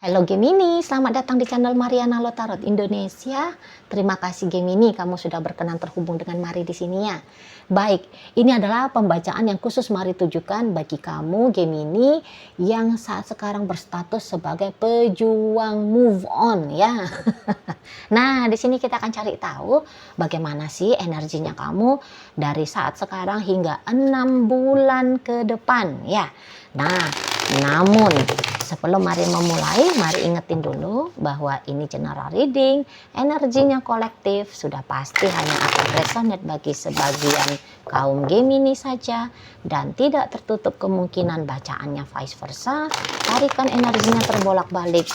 Halo Gemini, selamat datang di channel Mariana Lotarot Indonesia. Terima kasih Gemini, kamu sudah berkenan terhubung dengan Mari di sini ya. Baik, ini adalah pembacaan yang khusus Mari tujukan bagi kamu Gemini yang saat sekarang berstatus sebagai pejuang move on ya. Nah, di sini kita akan cari tahu bagaimana sih energinya kamu dari saat sekarang hingga 6 bulan ke depan ya. Nah, namun sebelum mari memulai, mari ingetin dulu bahwa ini general reading, energinya kolektif, sudah pasti hanya akan resonate bagi sebagian kaum Gemini saja dan tidak tertutup kemungkinan bacaannya vice versa, tarikan energinya terbolak-balik.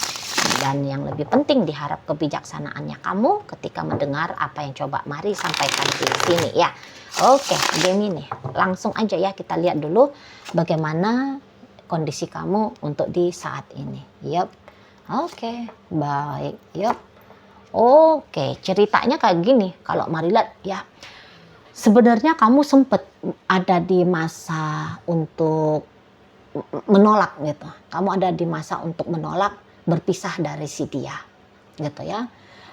Dan yang lebih penting diharap kebijaksanaannya kamu ketika mendengar apa yang coba Mari sampaikan di sini ya. Oke, Gemini, langsung aja ya kita lihat dulu bagaimana kondisi kamu untuk di saat ini. Yup. Oke, baik. Yup. Oke, ceritanya kayak gini. Kalau Mari lihat ya, sebenarnya kamu sempat ada di masa untuk menolak gitu. Kamu ada di masa untuk menolak berpisah dari si dia gitu ya.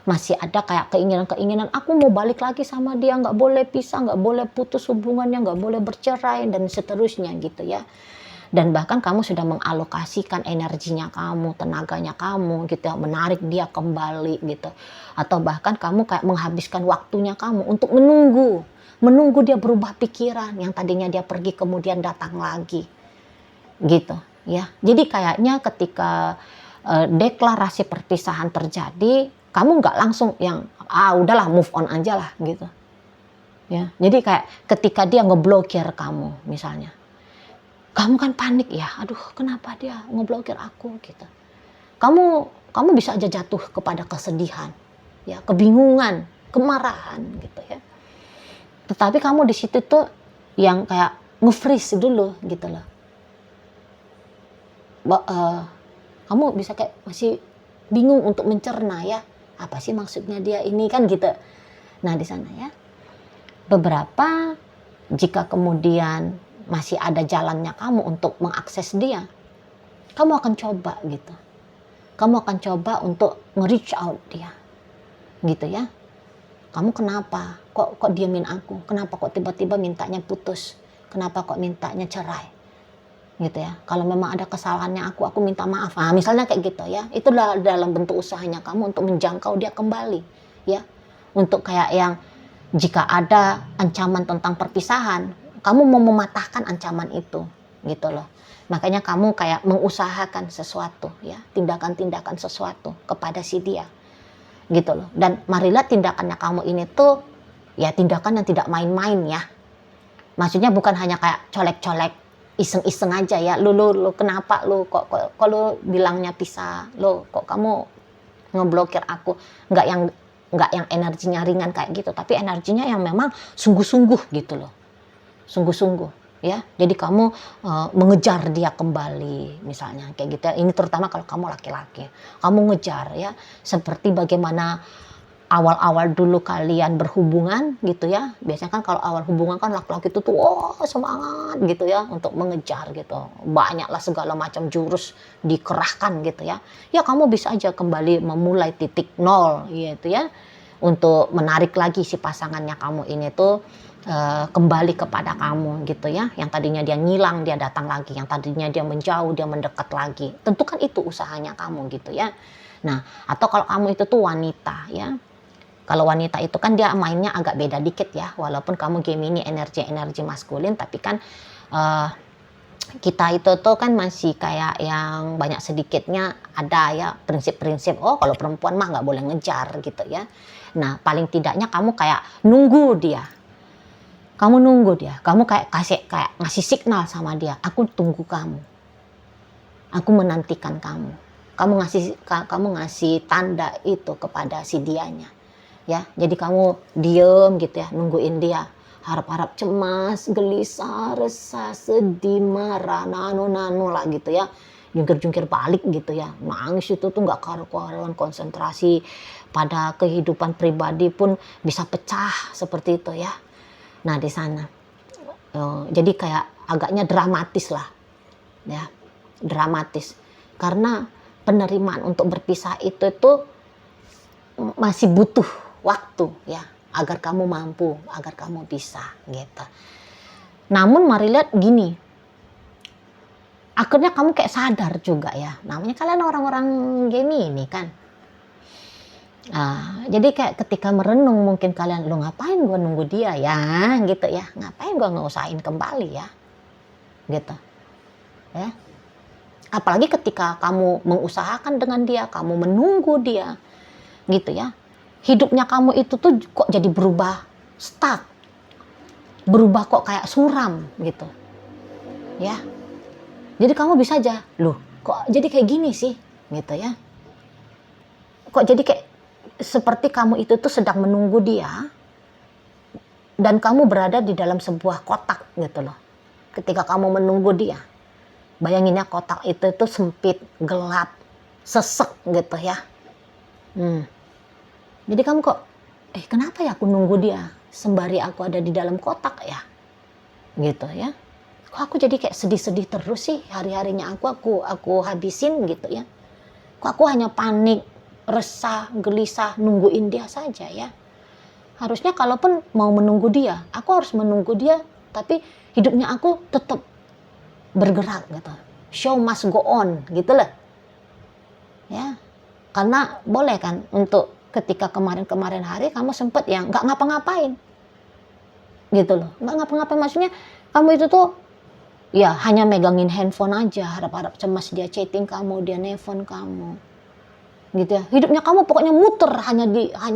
Masih ada kayak keinginan-keinginan aku mau balik lagi sama dia, nggak boleh pisah, nggak boleh putus hubungannya, nggak boleh bercerai dan seterusnya gitu ya. Dan bahkan kamu sudah mengalokasikan energinya kamu, tenaganya kamu gitu ya, menarik dia kembali gitu. Atau bahkan kamu kayak menghabiskan waktunya kamu untuk menunggu dia berubah pikiran, yang tadinya dia pergi kemudian datang lagi gitu ya. Jadi kayaknya ketika deklarasi perpisahan terjadi, kamu nggak langsung yang udahlah move on aja lah gitu ya. Jadi kayak ketika dia ngeblokir kamu misalnya, kamu kan panik ya, aduh kenapa dia ngeblokir aku gitu. Kamu bisa aja jatuh kepada kesedihan, ya, kebingungan, kemarahan gitu ya. Tetapi kamu di situ tuh yang kayak nge-freeze dulu gitu loh. Kamu bisa kayak masih bingung untuk mencerna ya, apa sih maksudnya dia ini kan gitu. Nah di sana ya, beberapa jika kemudian masih ada jalannya kamu untuk mengakses dia, kamu akan coba gitu. Kamu akan coba untuk nge-reach out dia. Gitu ya. Kamu kenapa? Kok diemin aku? Kenapa kok tiba-tiba mintanya putus? Kenapa kok mintanya cerai? Gitu ya. Kalau memang ada kesalahannya aku minta maaf. Nah, misalnya kayak gitu ya. Itu dalam bentuk usahanya kamu untuk menjangkau dia kembali, ya. Untuk kayak yang jika ada ancaman tentang perpisahan, kamu mau mematahkan ancaman itu, gitu loh. Makanya kamu kayak mengusahakan sesuatu, ya, tindakan-tindakan sesuatu kepada si dia, gitu loh. Dan marilah tindakannya kamu ini tuh, ya tindakan yang tidak main-main ya. Maksudnya bukan hanya kayak colek-colek, iseng-iseng aja ya. Lu kenapa lu kok lu bilangnya pisah, lu kok kamu ngeblokir aku, nggak yang energinya ringan kayak gitu, tapi energinya yang memang sungguh-sungguh gitu loh. Sungguh-sungguh ya. Jadi kamu mengejar dia kembali misalnya kayak gitu. Ini terutama kalau kamu laki-laki. Kamu ngejar ya, seperti bagaimana awal-awal dulu kalian berhubungan gitu ya. Biasanya kan kalau awal hubungan kan laki-laki itu tuh semangat gitu ya untuk mengejar gitu. Banyaklah segala macam jurus dikerahkan gitu ya. Ya kamu bisa aja kembali memulai titik nol gitu ya. Untuk menarik lagi si pasangannya kamu ini tuh kembali kepada kamu gitu ya. Yang tadinya dia ngilang, dia datang lagi. Yang tadinya dia menjauh, dia mendekat lagi. Tentu kan itu usahanya kamu gitu ya. Nah, atau kalau kamu itu tuh wanita ya. Kalau wanita itu kan dia mainnya agak beda dikit ya. Walaupun kamu Gemini energi maskulin, tapi kan kita itu tuh kan masih kayak yang banyak sedikitnya ada ya prinsip-prinsip. Oh kalau perempuan mah nggak boleh ngejar gitu ya. Nah paling tidaknya kamu kayak nunggu dia. Kamu nunggu dia. Kamu kayak ngasih signal sama dia. Aku tunggu kamu. Aku menantikan kamu. Kamu ngasih tanda itu kepada si dianya. Ya, jadi kamu diem gitu ya, nungguin dia. Harap-harap cemas, gelisah, resah, sedih, marah, nano lah gitu ya. Jungkir-jungkir balik gitu ya. Nangis itu tuh nggak karu-karuan, konsentrasi pada kehidupan pribadi pun bisa pecah seperti itu ya. Nah di sana, jadi kayak agaknya dramatis lah, ya, dramatis. Karena penerimaan untuk berpisah itu tuh masih butuh waktu ya, agar kamu mampu, agar kamu bisa gitu. Namun mari lihat gini, akhirnya kamu kayak sadar juga ya, namanya kalian orang-orang Gemini kan. Jadi kayak ketika merenung mungkin kalian, lo ngapain gue nunggu dia ya gitu ya, ngapain gue ngeusahain kembali ya gitu ya. Apalagi ketika kamu mengusahakan dengan dia, kamu menunggu dia gitu ya, hidupnya kamu itu tuh kok jadi berubah stuck, berubah kok kayak suram gitu ya. Jadi kamu bisa aja, loh kok jadi kayak gini sih gitu ya, kok jadi kayak seperti kamu itu tuh sedang menunggu dia dan kamu berada di dalam sebuah kotak gitu loh. Ketika kamu menunggu dia, bayanginnya kotak itu tuh sempit, gelap, sesek gitu ya. Jadi kamu kok, kenapa ya aku nunggu dia sembari aku ada di dalam kotak ya gitu ya. Kok aku jadi kayak sedih-sedih terus sih, hari-harinya aku habisin gitu ya. Kok aku hanya panik, resah, gelisah, nungguin dia saja ya. Harusnya kalaupun mau menunggu dia, aku harus menunggu dia, tapi hidupnya aku tetap bergerak gitu. Show must go on gitu loh. Ya. Karena boleh kan untuk ketika kemarin-kemarin hari kamu sempet yang nggak ngapa-ngapain. Gitu loh. Nggak ngapa-ngapain maksudnya kamu itu tuh ya hanya megangin handphone aja, harap-harap cemas dia chatting kamu, dia nelfon kamu. Gitu ya. Hidupnya kamu pokoknya muter hanya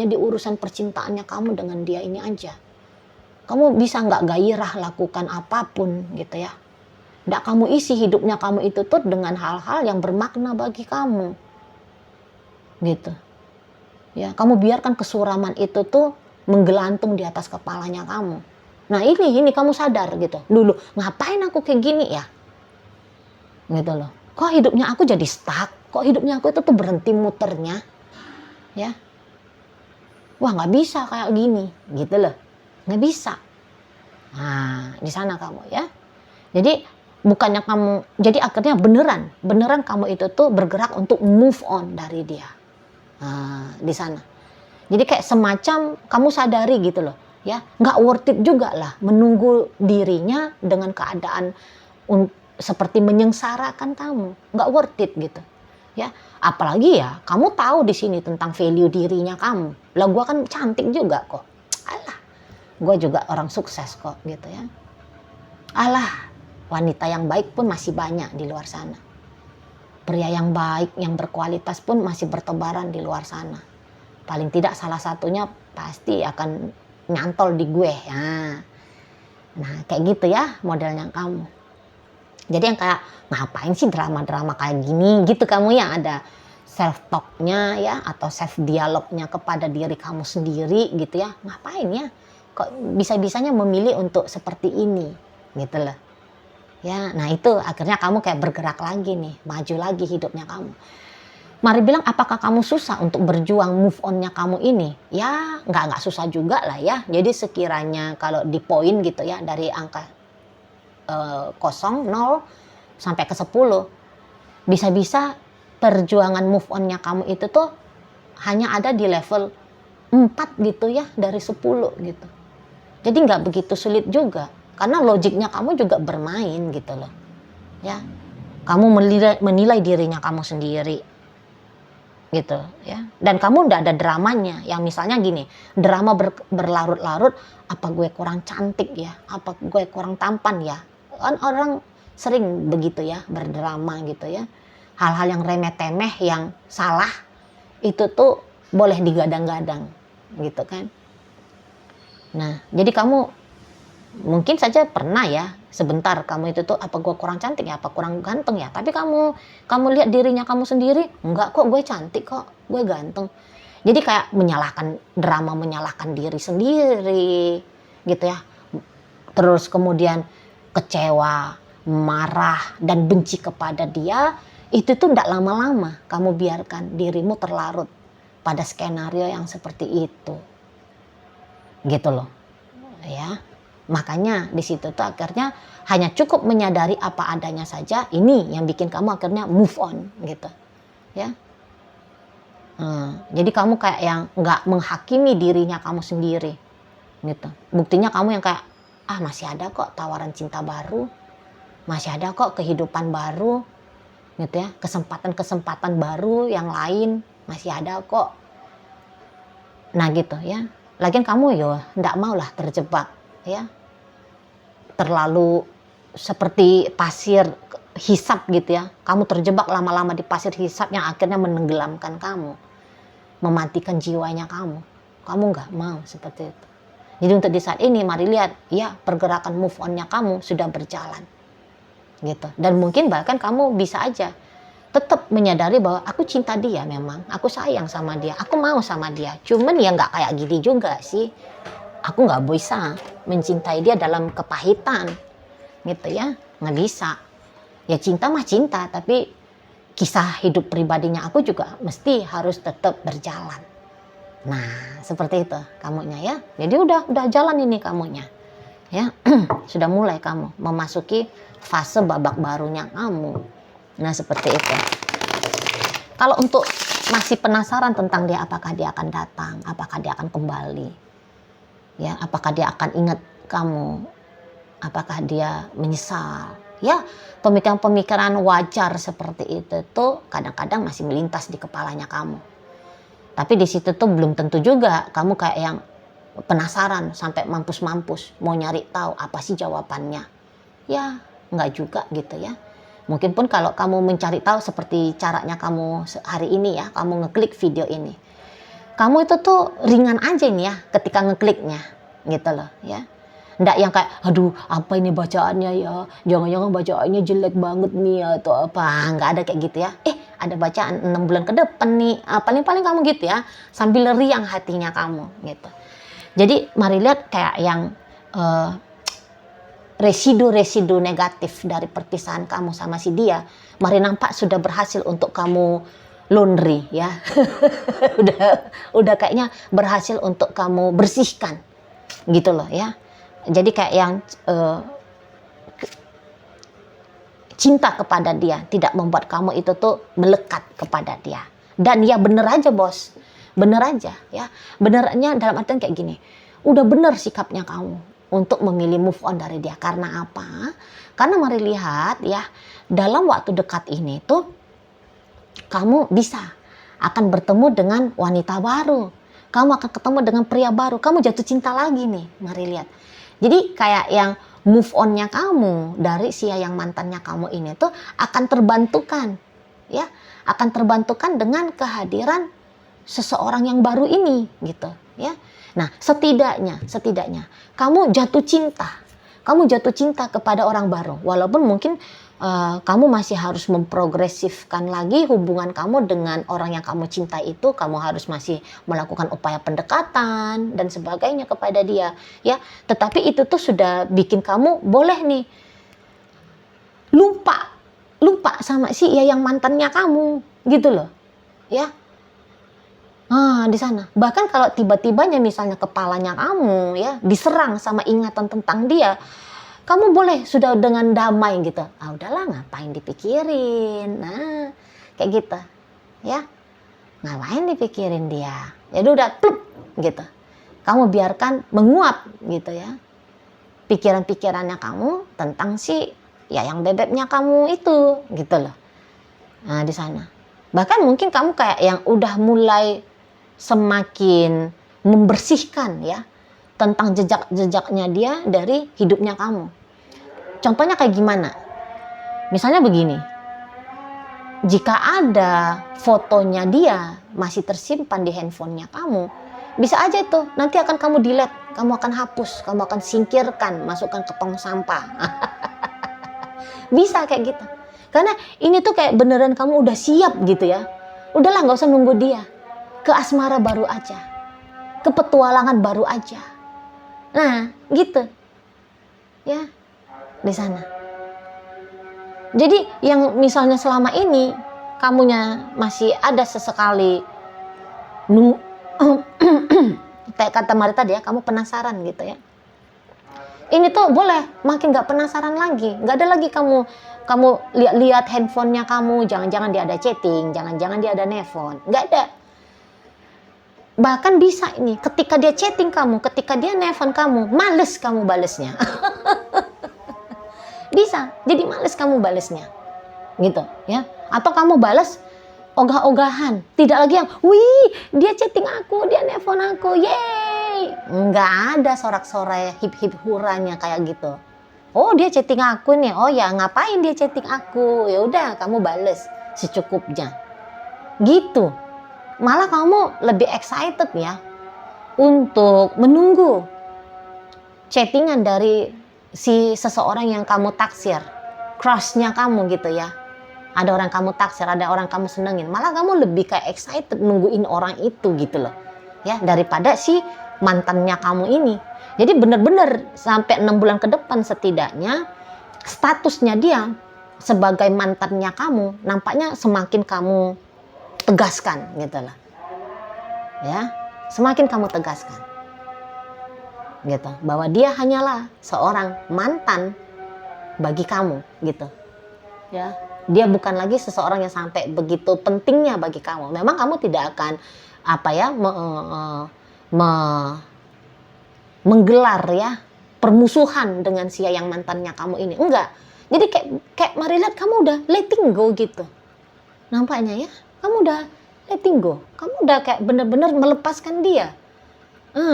di urusan percintaannya kamu dengan dia ini aja. Kamu bisa nggak gairah lakukan apapun gitu ya. Nggak kamu isi hidupnya kamu itu tuh dengan hal-hal yang bermakna bagi kamu. Gitu. Ya, kamu biarkan kesuraman itu tuh menggelantung di atas kepalanya kamu. Nah, ini kamu sadar gitu. Dulu ngapain aku kayak gini ya? Gitu loh. Kok hidupnya aku jadi stuck? Kok hidupnya aku itu tuh berhenti muternya? Ya. Wah, nggak bisa kayak gini, gitu loh. Nggak bisa. Nah, di sana kamu ya. Jadi bukannya kamu, jadi akhirnya beneran kamu itu tuh bergerak untuk move on dari dia. Nah, di sana. Jadi kayak semacam kamu sadari gitu loh, ya, nggak worth it juga lah menunggu dirinya dengan keadaan seperti menyengsarakan kamu, nggak worth it gitu. Ya, apalagi ya kamu tahu di sini tentang value dirinya kamu. Lah gue kan cantik juga kok. Alah, gue juga orang sukses kok gitu ya. Alah, wanita yang baik pun masih banyak di luar sana. Pria yang baik, yang berkualitas pun masih bertebaran di luar sana. Paling tidak salah satunya pasti akan nyantol di gue ya. Nah, kayak gitu ya modelnya kamu. Jadi yang kayak ngapain sih drama-drama kayak gini gitu kamu ya, ada self talk-nya ya atau self dialognya kepada diri kamu sendiri gitu ya. Ngapain ya? Kok bisa-bisanya memilih untuk seperti ini gitu loh. Ya, nah itu akhirnya kamu kayak bergerak lagi nih, maju lagi hidupnya kamu. Mari bilang apakah kamu susah untuk berjuang move on-nya kamu ini? Ya, nggak susah juga lah ya. Jadi sekiranya kalau di poin gitu ya dari angka 0 sampai ke 10 bisa-bisa perjuangan move on-nya kamu itu tuh hanya ada di level 4 gitu ya dari 10 gitu. Jadi nggak begitu sulit juga karena logiknya kamu juga bermain gitu loh ya. Kamu menilai dirinya kamu sendiri gitu ya, dan kamu nggak ada dramanya yang misalnya gini, drama berlarut-larut, apa gue kurang cantik ya, apa gue kurang tampan ya. Kan orang sering begitu ya, berdrama gitu ya. Hal-hal yang remeh-temeh, yang salah, itu tuh boleh digadang-gadang gitu kan. Nah, jadi kamu mungkin saja pernah ya, sebentar kamu itu tuh, apa gue kurang cantik ya, apa kurang ganteng ya. Tapi kamu lihat dirinya kamu sendiri, enggak kok, gue cantik kok, gue ganteng. Jadi kayak menyalahkan diri sendiri gitu ya. Terus kemudian kecewa, marah, dan benci kepada dia, itu tuh tidak lama-lama kamu biarkan dirimu terlarut pada skenario yang seperti itu. Gitu loh. Ya. Makanya di situ tuh akhirnya hanya cukup menyadari apa adanya saja, ini yang bikin kamu akhirnya move on gitu. ya. Jadi kamu kayak yang nggak menghakimi dirinya kamu sendiri, gitu. Buktinya kamu yang kayak, masih ada kok tawaran cinta baru, masih ada kok kehidupan baru, gitu ya, kesempatan-kesempatan baru yang lain masih ada kok. Nah gitu ya. Lagian kamu ya nggak mau lah terjebak, ya, terlalu seperti pasir hisap gitu ya. Kamu terjebak lama-lama di pasir hisap yang akhirnya menenggelamkan kamu, mematikan jiwanya kamu. Kamu nggak mau seperti itu. Jadi untuk di saat ini mari lihat, ya, pergerakan move on-nya kamu sudah berjalan, gitu. Dan mungkin bahkan kamu bisa aja tetap menyadari bahwa aku cinta dia, memang aku sayang sama dia, aku mau sama dia. Cuman ya nggak kayak gini juga sih. Aku nggak bisa mencintai dia dalam kepahitan, gitu ya, nggak bisa. Ya cinta mah cinta, tapi kisah hidup pribadinya aku juga mesti harus tetap berjalan. Nah, seperti itu kamunya ya. Jadi udah jalan ini kamunya. Ya, sudah mulai kamu memasuki fase babak barunya kamu. Nah, seperti itu. Kalau untuk masih penasaran tentang dia, apakah dia akan datang, apakah dia akan kembali, ya, apakah dia akan ingat kamu, apakah dia menyesal, ya, pemikiran-pemikiran wajar seperti itu tuh kadang-kadang masih melintas di kepalanya kamu. Tapi di situ tuh belum tentu juga kamu kayak yang penasaran sampai mampus-mampus mau nyari tahu apa sih jawabannya. Ya, nggak juga gitu ya. Mungkin pun kalau kamu mencari tahu seperti caranya kamu hari ini ya, kamu ngeklik video ini. Kamu itu tuh ringan aja nih ya ketika ngekliknya, gitu loh ya. Nggak yang kayak, aduh apa ini bacaannya ya, jangan-jangan bacaannya jelek banget nih atau apa. Nggak ada kayak gitu ya. Ada bacaan 6 bulan ke depan nih, paling-paling kamu gitu ya, sambil riang hatinya kamu gitu. Jadi mari lihat kayak yang residu-residu negatif dari perpisahan kamu sama si dia, mari nampak sudah berhasil untuk kamu laundry ya. udah kayaknya berhasil untuk kamu bersihkan gitu loh ya. Jadi kayak yang cinta kepada dia tidak membuat kamu itu tuh melekat kepada dia. Dan ya bener aja bos, bener aja ya. Benernya dalam artian kayak gini, udah bener sikapnya kamu untuk memilih move on dari dia. Karena apa? Karena mari lihat ya, dalam waktu dekat ini tuh kamu bisa akan bertemu dengan wanita baru, kamu akan ketemu dengan pria baru, kamu jatuh cinta lagi nih. Mari lihat. Jadi kayak yang move on-nya kamu dari si yang mantannya kamu ini tuh akan terbantukan ya, akan terbantukan dengan kehadiran seseorang yang baru ini gitu ya. Nah, setidaknya kamu jatuh cinta kepada orang baru, walaupun mungkin kamu masih harus memprogresifkan lagi hubungan kamu dengan orang yang kamu cintai itu. Kamu harus masih melakukan upaya pendekatan dan sebagainya kepada dia ya. Tetapi itu tuh sudah bikin kamu boleh nih lupa sama si yang mantannya kamu gitu loh ya. Di sana bahkan kalau tiba-tibanya misalnya kepalanya kamu ya diserang sama ingatan tentang dia, kamu boleh sudah dengan damai gitu. Udahlah, ngapain dipikirin. Nah, kayak gitu. Ya. Ngapain dipikirin dia? Jadi udah plup gitu. Kamu biarkan menguap gitu ya. Pikiran-pikirannya kamu tentang si yang bebeknya kamu itu gitu loh. Nah, di sana. Bahkan mungkin kamu kayak yang udah mulai semakin membersihkan ya tentang jejak-jejaknya dia dari hidupnya kamu. Contohnya kayak gimana? Misalnya begini, jika ada fotonya dia masih tersimpan di handphonenya kamu, bisa aja itu nanti akan kamu delete, kamu akan hapus, kamu akan singkirkan, masukkan ke tong sampah. Bisa kayak gitu. Karena ini tuh kayak beneran kamu udah siap gitu ya. Udahlah, nggak usah nunggu dia. Ke asmara baru aja, ke petualangan baru aja. Nah, gitu. Ya. Di sana. Jadi yang misalnya selama ini kamunya masih ada sesekali kayak kata Mari tadi ya, kamu penasaran gitu ya. Ini tuh boleh makin gak penasaran lagi, gak ada lagi kamu kamu lihat handphonenya kamu, jangan-jangan dia ada chatting, jangan-jangan dia ada nelpon. Nggak ada. Bahkan bisa ini, ketika dia chatting kamu, ketika dia nelpon kamu, males kamu balesnya. Bisa, jadi males kamu balesnya. Gitu ya. Atau kamu bales ogah-ogahan, tidak lagi yang, wih dia chatting aku, dia nelpon aku, yeay. Nggak ada sorak-sorai hip-hip huranya kayak gitu. Oh dia chatting aku nih, oh ya ngapain dia chatting aku, ya udah kamu bales secukupnya. Gitu. Malah kamu lebih excited ya untuk menunggu chattingan dari si seseorang yang kamu taksir, crushnya kamu gitu ya. Ada orang kamu taksir, ada orang kamu senengin, malah kamu lebih kayak excited nungguin orang itu gitu loh ya, daripada si mantannya kamu ini. Jadi bener-bener sampai 6 bulan ke depan setidaknya statusnya dia sebagai mantannya kamu nampaknya semakin kamu tegaskan gitu loh ya, semakin kamu tegaskan gitu, bahwa dia hanyalah seorang mantan bagi kamu gitu ya. Dia bukan lagi seseorang yang sampai begitu pentingnya bagi kamu. Memang kamu tidak akan apa ya menggelar ya permusuhan dengan si yang mantannya kamu ini, enggak. Jadi kayak mari lihat kamu udah letting go gitu. Nampaknya ya, kamu udah letting go. Kamu udah kayak bener-bener melepaskan dia.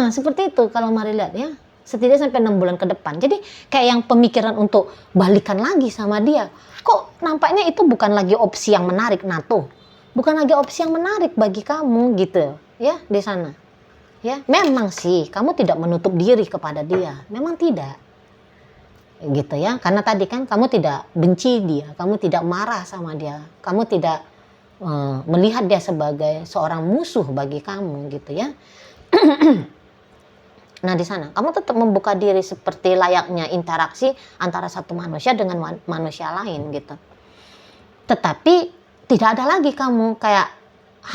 Seperti itu kalau mari lihat ya. Setidaknya sampai 6 bulan ke depan. Jadi kayak yang pemikiran untuk balikan lagi sama dia. Kok nampaknya itu bukan lagi opsi yang menarik, NATO. Bukan lagi opsi yang menarik bagi kamu gitu ya di sana. Ya, memang sih kamu tidak menutup diri kepada dia. Memang tidak. Gitu ya. Karena tadi kan kamu tidak benci dia, kamu tidak marah sama dia. Kamu tidak melihat dia sebagai seorang musuh bagi kamu gitu ya. Nah di sana kamu tetap membuka diri seperti layaknya interaksi antara satu manusia dengan manusia lain gitu. Tetapi tidak ada lagi kamu kayak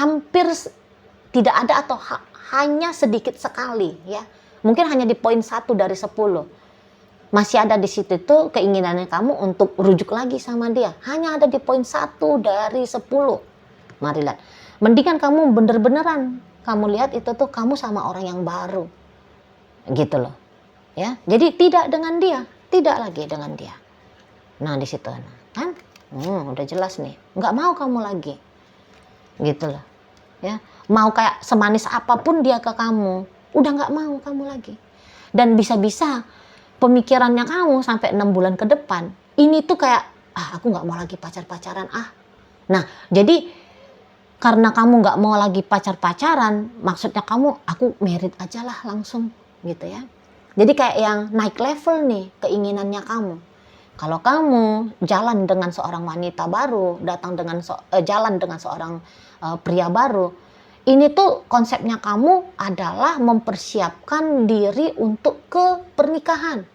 hampir tidak ada atau hanya sedikit sekali ya. Mungkin hanya di poin 1 dari 10. Masih ada di situ tuh keinginannya kamu untuk rujuk lagi sama dia. Hanya ada di poin 1 dari 10. Mari lihat. Mendingan kamu bener-beneran kamu lihat itu tuh kamu sama orang yang baru. Gitu loh ya, jadi tidak dengan dia, tidak lagi dengan dia. Nah di situ kan udah jelas nih, nggak mau kamu lagi gitu loh ya. Mau kayak semanis apapun dia ke kamu, udah nggak mau kamu lagi. Dan bisa-bisa pemikirannya kamu sampai 6 bulan ke depan ini tuh kayak aku nggak mau lagi pacar-pacaran. Nah jadi karena kamu nggak mau lagi pacar-pacaran, maksudnya kamu aku married aja lah langsung gitu ya. Jadi kayak yang naik level nih keinginannya kamu. Kalau kamu jalan dengan seorang wanita baru, datang dengan jalan dengan seorang pria baru, ini tuh konsepnya kamu adalah mempersiapkan diri untuk ke pernikahan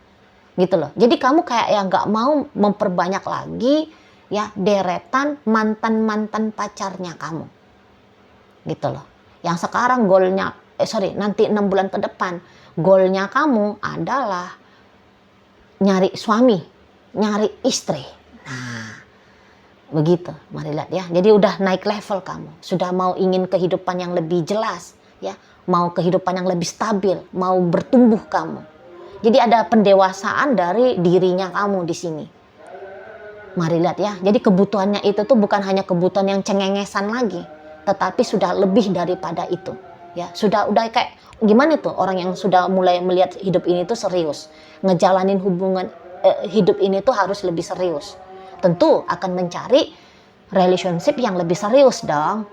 gitu loh. Jadi kamu kayak yang nggak mau memperbanyak lagi ya deretan mantan pacarnya kamu gitu loh. Yang sekarang goalnya nanti 6 bulan ke depan goalnya kamu adalah nyari suami, nyari istri. Nah, begitu. Mari lihat ya. Jadi udah naik level kamu. Sudah mau ingin kehidupan yang lebih jelas, ya. Mau kehidupan yang lebih stabil, mau bertumbuh kamu. Jadi ada pendewasaan dari dirinya kamu di sini. Mari lihat ya. Jadi kebutuhannya itu tuh bukan hanya kebutuhan yang cengengesan lagi, tetapi sudah lebih daripada itu. Ya, udah kayak gimana tuh orang yang sudah mulai melihat hidup ini tuh serius, ngejalanin hubungan hidup ini tuh harus lebih serius. Tentu akan mencari relationship yang lebih serius dong,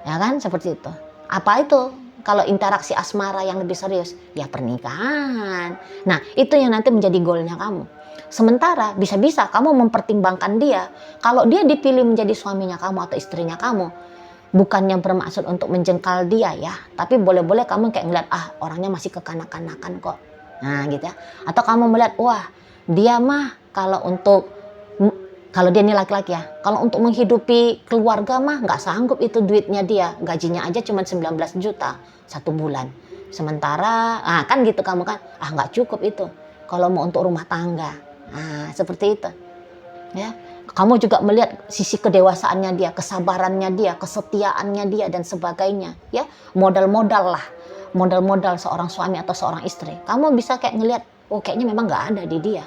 ya kan seperti itu. Apa itu? Kalau interaksi asmara yang lebih serius, ya pernikahan. Nah itu yang nanti menjadi goalnya kamu. Sementara bisa-bisa kamu mempertimbangkan dia, kalau dia dipilih menjadi suaminya kamu atau istrinya kamu, bukannya bermaksud untuk menjengkal dia ya, tapi boleh-boleh kamu kayak ngeliat orangnya masih kekanak-kanakan kok. Nah gitu ya. Atau kamu melihat wah dia mah kalau dia ini laki-laki ya, kalau untuk menghidupi keluarga mah nggak sanggup itu duitnya dia, gajinya aja cuma 19 juta 1 bulan. Sementara kan gitu kamu kan nggak cukup itu kalau mau untuk rumah tangga. Nah seperti itu ya. Kamu juga melihat sisi kedewasaannya dia, kesabarannya dia, kesetiaannya dia, dan sebagainya. Ya, modal-modal lah. Modal-modal seorang suami atau seorang istri. Kamu bisa kayak ngelihat, oh kayaknya memang nggak ada di dia.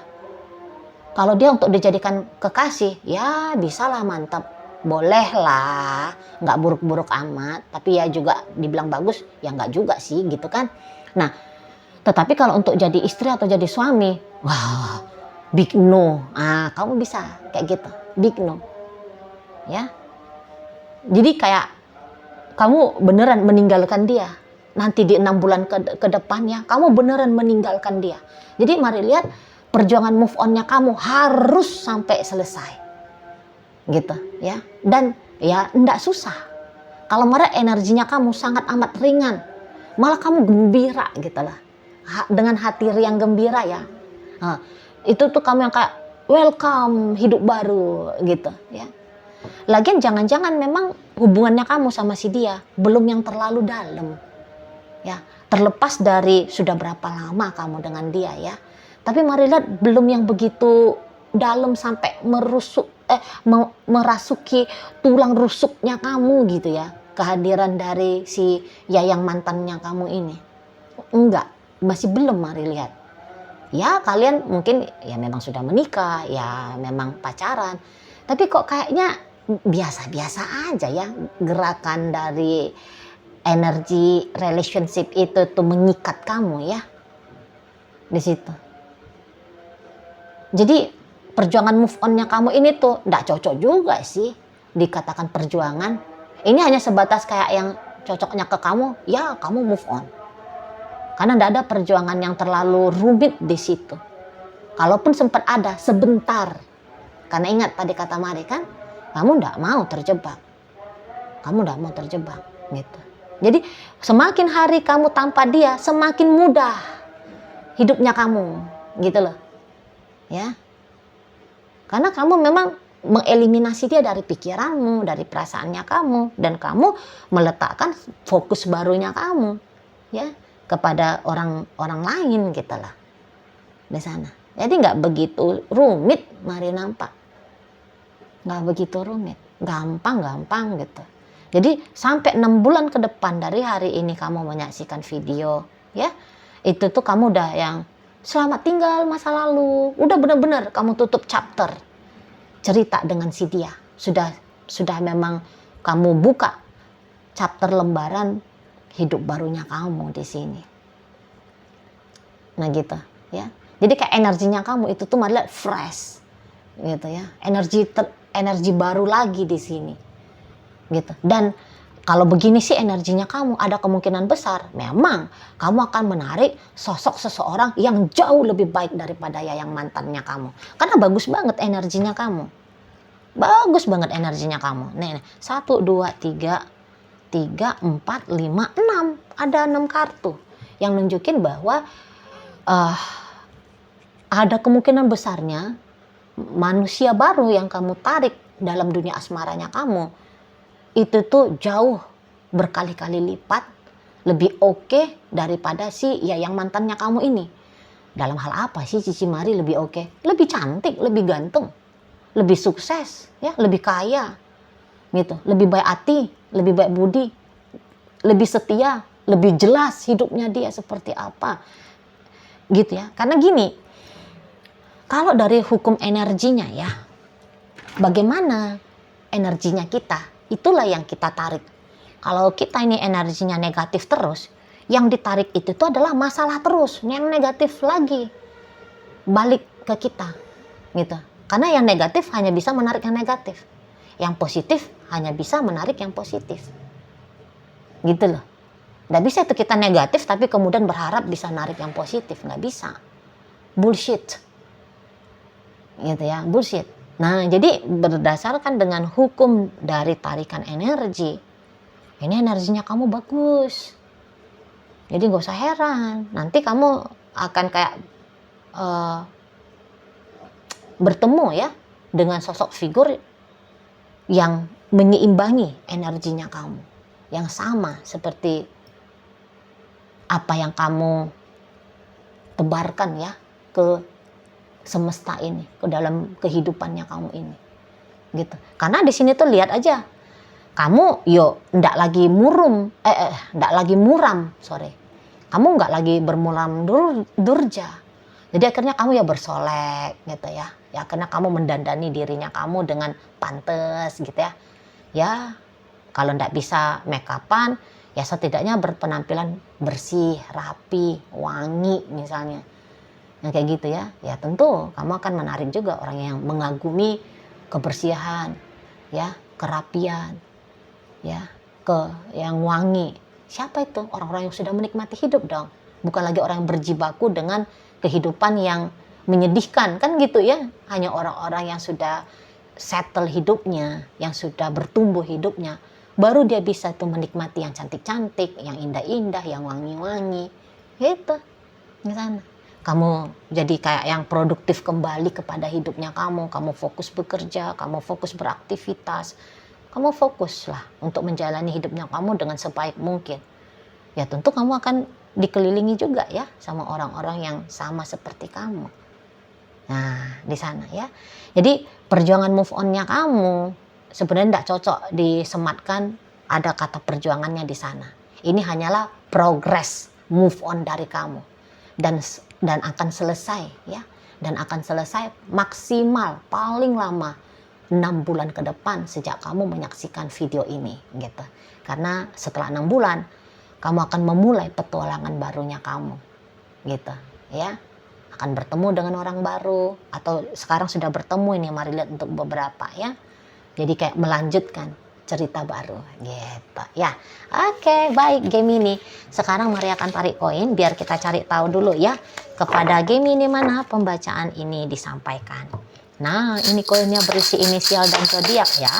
Kalau dia untuk dijadikan kekasih, ya bisalah, mantap. Boleh lah, nggak buruk-buruk amat. Tapi ya juga dibilang bagus, ya nggak juga sih gitu kan. Nah, tetapi kalau untuk jadi istri atau jadi suami, wah, big no. Kamu bisa kayak gitu, big no. Ya. Jadi kayak kamu beneran meninggalkan dia. Nanti di 6 bulan ke depannya, kamu beneran meninggalkan dia. Jadi mari lihat, perjuangan move on-nya kamu harus sampai selesai. Gitu ya. Dan ya enggak susah. Kalau mari energinya kamu sangat amat ringan, malah kamu gembira gitu lah. Dengan hati yang gembira ya. Nah, itu tuh kamu yang kayak welcome hidup baru gitu ya. Lagian jangan-jangan memang hubungannya kamu sama si dia belum yang terlalu dalam. Ya, terlepas dari sudah berapa lama kamu dengan dia ya. Tapi mari lihat, belum yang begitu dalam sampai merasuki tulang rusuknya kamu gitu ya. Kehadiran dari si Yayang mantannya kamu ini. Enggak, masih belum, mari lihat. Ya kalian mungkin ya memang sudah menikah, ya memang pacaran. Tapi kok kayaknya biasa-biasa aja ya gerakan dari energi relationship itu tuh mengikat kamu ya di situ. Jadi perjuangan move on-nya kamu ini tuh nggak cocok juga sih dikatakan perjuangan. Ini hanya sebatas kayak yang cocoknya ke kamu, ya kamu move on. Karena nggak ada perjuangan yang terlalu rumit di situ. Kalaupun sempat ada sebentar. Karena ingat tadi kata Mari kan, kamu nggak mau terjebak. Kamu nggak mau terjebak gitu. Jadi semakin hari kamu tanpa dia, semakin mudah hidupnya kamu, gitu loh. Ya. Karena kamu memang mengeliminasi dia dari pikiranmu, dari perasaannya kamu, dan kamu meletakkan fokus barunya kamu, ya, kepada orang lain gitu lah. Di sana. Jadi nggak begitu rumit, Mari nampak. Nggak begitu rumit, gampang gitu. Jadi sampai 6 bulan ke depan dari hari ini kamu menyaksikan video, ya, itu tuh kamu udah yang selamat tinggal masa lalu, udah bener-bener kamu tutup chapter cerita dengan si dia, sudah memang kamu buka chapter lembaran hidup barunya kamu di sini. Nah gitu, ya. Jadi kayak energinya kamu itu tuh malah fresh, gitu ya, energi baru lagi di sini. Gitu. Dan kalau begini sih energinya kamu, ada kemungkinan besar memang kamu akan menarik sosok seseorang yang jauh lebih baik daripada yang mantannya kamu. Karena bagus banget energinya kamu. Bagus banget energinya kamu. Nih, 1, 2, 3, 4, 5, 6. Ada 6 kartu yang nunjukin bahwa ada kemungkinan besarnya manusia baru yang kamu tarik dalam dunia asmaranya kamu itu tuh jauh berkali-kali lipat lebih oke daripada si yang mantannya kamu ini. Dalam hal apa sih Cici Mari lebih oke? Lebih cantik, lebih ganteng, lebih sukses, ya, lebih kaya, gitu, lebih baik hati, lebih baik budi, lebih setia, lebih jelas hidupnya dia seperti apa, gitu ya. Karena gini, kalau dari hukum energinya ya, bagaimana energinya kita? Itulah yang kita tarik. Kalau kita ini energinya negatif terus, yang ditarik itu tuh adalah masalah terus, yang negatif lagi balik ke kita, gitu. Karena yang negatif hanya bisa menarik yang negatif, yang positif hanya bisa menarik yang positif, gitu loh. Nggak bisa itu kita negatif tapi kemudian berharap bisa narik yang positif, nggak bisa. Bullshit, gitu ya, bullshit. Nah, jadi berdasarkan dengan hukum dari tarikan energi, ini energinya kamu bagus. Jadi gak usah heran, nanti kamu akan kayak bertemu ya dengan sosok figur yang menyeimbangi energinya kamu, yang sama seperti apa yang kamu tebarkan ya ke semesta ini, ke dalam kehidupannya kamu ini. gitu. Karena di sini tuh lihat aja, kamu ndak lagi ndak lagi muram, sorry. Kamu nggak lagi bermuram durja. Jadi akhirnya kamu ya bersolek gitu ya. Ya akhirnya kamu mendandani dirinya kamu dengan pantes gitu ya. Ya kalau ndak bisa make upan, ya setidaknya berpenampilan bersih, rapi, wangi misalnya. Yang kayak gitu ya. Ya tentu kamu akan menarik juga orang yang mengagumi kebersihan, ya, kerapian, ya, yang wangi. Siapa itu? Orang-orang yang sudah menikmati hidup dong. Bukan lagi orang yang berjibaku dengan kehidupan yang menyedihkan, kan gitu ya. Hanya orang-orang yang sudah settle hidupnya, yang sudah bertumbuh hidupnya, baru dia bisa tuh menikmati yang cantik-cantik, yang indah-indah, yang wangi-wangi. Gitu. Misalnya kamu jadi kayak yang produktif kembali kepada hidupnya kamu fokus bekerja, kamu fokus beraktivitas, kamu fokuslah untuk menjalani hidupnya kamu dengan sebaik mungkin. Ya tentu kamu akan dikelilingi juga ya sama orang-orang yang sama seperti kamu. Nah, di sana ya. Jadi perjuangan move on-nya kamu sebenarnya tidak cocok disematkan ada kata perjuangannya di sana. Ini hanyalah progress move on dari kamu. Dan akan selesai ya. Dan akan selesai maksimal paling lama 6 bulan ke depan sejak kamu menyaksikan video ini gitu. Karena setelah 6 bulan kamu akan memulai petualangan barunya kamu gitu ya. Akan bertemu dengan orang baru atau sekarang sudah bertemu ini, mari lihat untuk beberapa ya. Jadi kayak melanjutkan cerita baru gitu ya. Oke, baik Gemini. Sekarang mari akan tarik koin biar kita cari tahu dulu ya kepada Gemini mana pembacaan ini disampaikan. Nah, ini koinnya berisi inisial dan zodiak ya.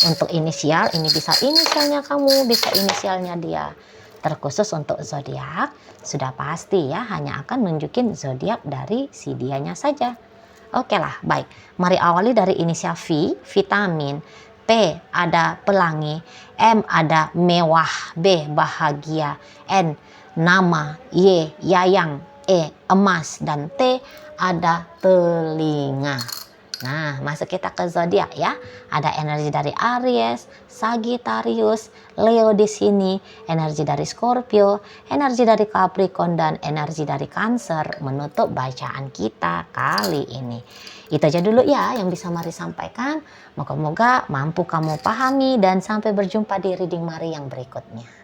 Untuk inisial, ini bisa inisialnya kamu, bisa inisialnya dia. Terkhusus untuk zodiak, sudah pasti ya, hanya akan nunjukin zodiak dari si dianya saja. Oke lah, baik. Mari awali dari inisial V, vitamin. P ada pelangi, M ada mewah, B bahagia, N nama, Y yayang, E emas, dan T ada telinga. Nah, masuk kita ke zodiak ya. Ada energi dari Aries, Sagittarius, Leo di sini, energi dari Scorpio, energi dari Capricorn, dan energi dari Cancer menutup bacaan kita kali ini. Itu aja dulu ya yang bisa Mari sampaikan. Moga-moga mampu kamu pahami dan sampai berjumpa di reading Mari yang berikutnya.